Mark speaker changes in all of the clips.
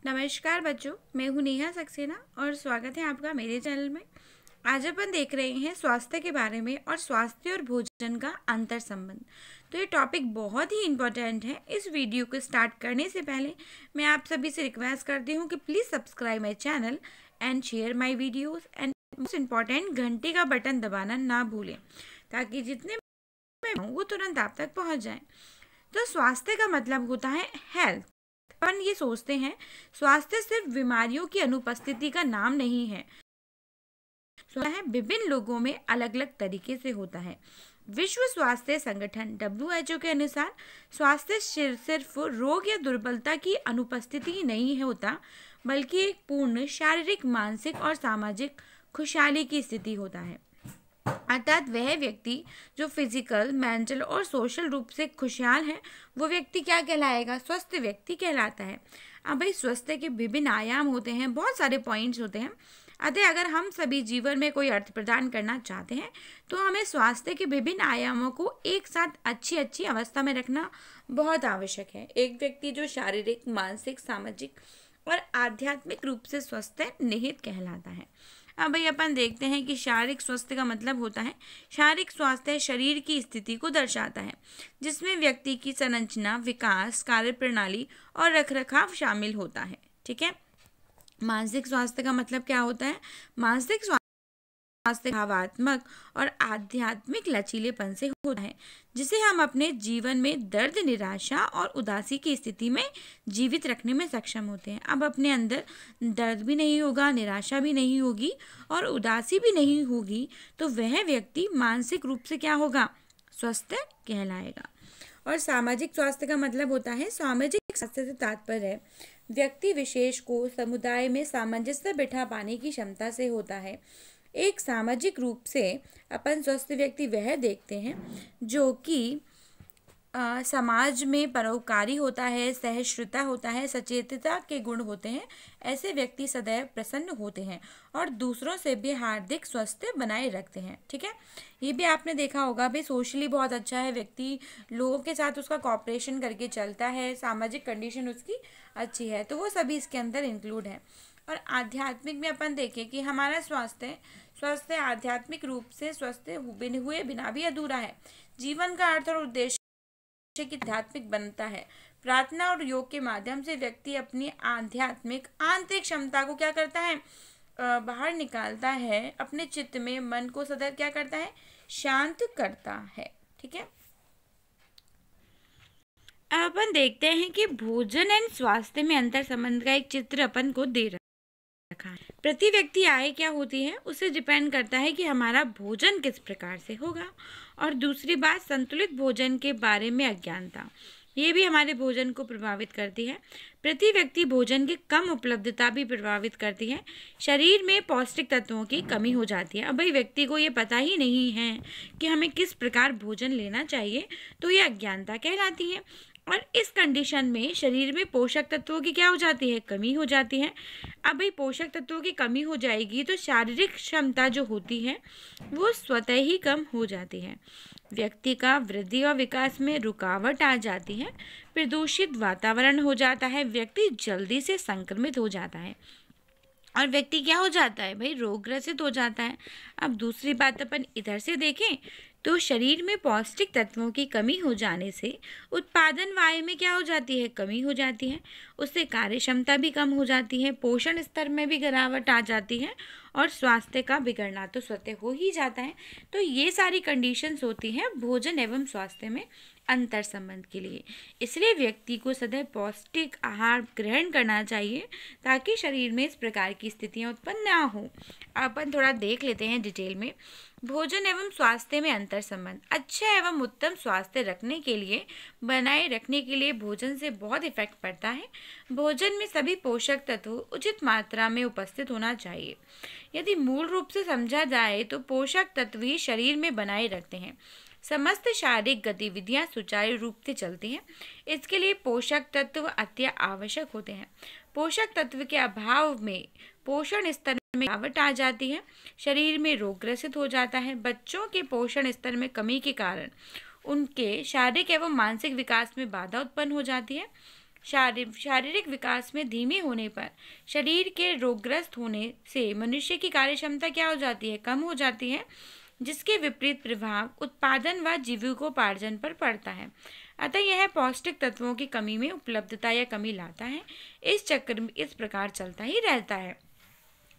Speaker 1: नमस्कार बच्चों, मैं हूँ नेहा सक्सेना और स्वागत है आपका मेरे चैनल में। आज अपन देख रहे हैं स्वास्थ्य के बारे में और स्वास्थ्य और भोजन का अंतर संबंध। तो ये टॉपिक बहुत ही इम्पोर्टेंट है। इस वीडियो को स्टार्ट करने से पहले मैं आप सभी से रिक्वेस्ट करती हूँ कि please subscribe my channel and share my videos and most important घंटे का बटन दबाना ना भूलें, ताकि जितने मैं वो तुरंत आप तक पहुँच जाएँ। तो स्वास्थ्य का मतलब होता है हेल्थ। अपन ये सोचते हैं स्वास्थ्य सिर्फ बीमारियों की अनुपस्थिति का नाम नहीं है। स्वास्थ्य विभिन्न लोगों में अलग अलग तरीके से होता है। विश्व स्वास्थ्य संगठन WHO के अनुसार स्वास्थ्य सिर्फ रोग या दुर्बलता की अनुपस्थिति ही नहीं होता, बल्कि एक पूर्ण शारीरिक, मानसिक और सामाजिक खुशहाली की स्थिति होता है। अर्थात वह व्यक्ति जो फिजिकल, मेंटल और सोशल रूप से खुशहाल है, वो व्यक्ति क्या कहलाएगा? स्वस्थ व्यक्ति कहलाता है। अब भाई स्वास्थ्य के विभिन्न आयाम होते हैं, बहुत सारे पॉइंट्स होते हैं। अतः अगर हम सभी जीवन में कोई अर्थ प्रदान करना चाहते हैं तो हमें स्वास्थ्य के विभिन्न आयामों को एक साथ अच्छी अवस्था में रखना बहुत आवश्यक है। एक व्यक्ति जो शारीरिक, मानसिक, सामाजिक और आध्यात्मिक रूप से स्वस्थ है, निहित कहलाता है। अब भाई अपन देखते हैं कि शारीरिक स्वास्थ्य का मतलब होता है, शारीरिक स्वास्थ्य शरीर की स्थिति को दर्शाता है, जिसमें व्यक्ति की संरचना, विकास, कार्यप्रणाली और रखरखाव शामिल होता है। ठीक है। मानसिक स्वास्थ्य का मतलब क्या होता है? मानसिक स्वास्थ्य भावात्मक और आध्यात्मिक लचीलेपन से होता है, जिसे हम अपने जीवन में दर्द, निराशा और उदासी की स्थिति में जीवित रखने में सक्षम होते हैं। अब अपने अंदर दर्द भी नहीं होगा, निराशा भी नहीं होगी और उदासी भी नहीं होगी, तो वह व्यक्ति मानसिक रूप से क्या होगा? स्वस्थ कहलाएगा। और सामाजिक स्वास्थ्य का मतलब होता है, सामाजिक स्वास्थ्य से तात्पर्य है व्यक्ति विशेष को समुदाय में सामंजस्य बिठा पाने की क्षमता से होता है। एक सामाजिक रूप से अपन स्वस्थ व्यक्ति वह देखते हैं जो कि समाज में परोपकारी होता है, सहिष्णुता होता है, सचेतता के गुण होते हैं। ऐसे व्यक्ति सदैव प्रसन्न होते हैं और दूसरों से भी हार्दिक स्वास्थ्य बनाए रखते हैं। ठीक है। ये भी आपने देखा होगा भाई, सोशली बहुत अच्छा है व्यक्ति, लोगों के साथ उसका कॉपरेशन करके चलता है, सामाजिक कंडीशन उसकी अच्छी है, तो वो सभी इसके अंदर इंक्लूड है। और आध्यात्मिक में अपन देखें कि हमारा स्वास्थ्य आध्यात्मिक रूप से स्वस्थ हुए बिना भी अधूरा है। जीवन का अर्थ और उद्देश्य की आध्यात्मिक बनता है। प्रार्थना और योग के माध्यम से व्यक्ति अपनी आध्यात्मिक आंतरिक क्षमता को क्या करता है? बाहर निकालता है। अपने चित्त में, मन को सदैव क्या करता है? शांत करता है। ठीक है। अब अपन देखते हैं कि भोजन एंड स्वास्थ्य में अंतर संबंध का एक चित्र अपन को दे रखा है। प्रति व्यक्ति आय क्या होती है, उससे डिपेंड करता है कि हमारा भोजन किस प्रकार से होगा। और दूसरी बात, संतुलित भोजन के बारे में अज्ञानता, ये भी हमारे भोजन को प्रभावित करती है। प्रति व्यक्ति भोजन की कम उपलब्धता भी प्रभावित करती है। शरीर में पौष्टिक तत्वों की कमी हो जाती है। अब भाई व्यक्ति को ये पता ही नहीं है कि हमें किस प्रकार भोजन लेना चाहिए, तो ये अज्ञानता कहलाती है। और इस कंडीशन में शरीर में पोषक तत्वों की क्या हो जाती है? कमी हो जाती है। अब भाई पोषक तत्वों की कमी हो जाएगी तो शारीरिक क्षमता जो होती है वो स्वतः ही कम हो जाती है। व्यक्ति का वृद्धि और विकास में रुकावट आ जाती है। प्रदूषित वातावरण हो जाता है। व्यक्ति जल्दी से संक्रमित हो जाता है और व्यक्ति क्या हो जाता है भाई? रोगग्रसित हो जाता है। अब दूसरी बात अपन इधर से देखें तो शरीर में पौष्टिक तत्वों की कमी हो जाने से उत्पादन वायु में क्या हो जाती है? कमी हो जाती है। उससे कार्य क्षमता भी कम हो जाती है। पोषण स्तर में भी गिरावट आ जाती है और स्वास्थ्य का बिगड़ना तो स्वतः हो ही जाता है। तो ये सारी कंडीशंस होती हैं भोजन एवं स्वास्थ्य में अंतर संबंध के लिए। इसलिए व्यक्ति को सदैव पौष्टिक आहार ग्रहण करना चाहिए ताकि शरीर में इस प्रकार की स्थितियां उत्पन्न ना हो। अपन थोड़ा देख लेते हैं डिटेल में। भोजन एवं स्वास्थ्य में अंतर संबंध। अच्छा एवं उत्तम स्वास्थ्य रखने के लिए, बनाए रखने के लिए भोजन से बहुत इफेक्ट पड़ता है। भोजन में सभी पोषक तत्व उचित मात्रा में उपस्थित होना चाहिए। यदि मूल रूप से समझा जाए तो पोषक तत्व ही शरीर में बनाए रखते हैं। समस्त शारीरिक गतिविधियां सुचारू रूप से चलती हैं। इसके लिए पोषक तत्व अति आवश्यक होते हैं। पोषक तत्व के अभाव में पोषण स्तर में गिरावट आ जाती है। शरीर में रोग ग्रसित हो जाता है। बच्चों के पोषण स्तर में कमी के कारण उनके शारीरिक एवं मानसिक विकास में बाधा उत्पन्न हो जाती है। शारीरिक विकास में धीमे होने पर शरीर के रोगग्रस्त होने से मनुष्य की कार्यक्षमता क्या हो जाती है, कम हो जाती है, जिसके विपरीत प्रभाव उत्पादन व जीविकोपार्जन पर पड़ता है। अतः यह पौष्टिक तत्वों की कमी में उपलब्धता या कमी लाता है। इस चक्र में इस प्रकार चलता ही रहता है।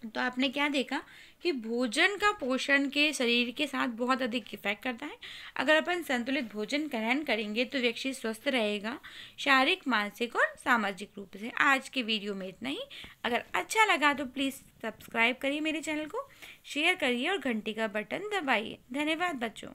Speaker 1: तो आपने क्या देखा कि भोजन का पोषण के शरीर के साथ बहुत अधिक इफेक्ट करता है। अगर अपन संतुलित भोजन ग्रहण करेंगे तो व्यक्ति स्वस्थ रहेगा, शारीरिक, मानसिक और सामाजिक रूप से। आज के वीडियो में इतना ही। अगर अच्छा लगा तो प्लीज़ सब्सक्राइब करिए मेरे चैनल को, शेयर करिए और घंटी का बटन दबाइए। धन्यवाद बच्चों।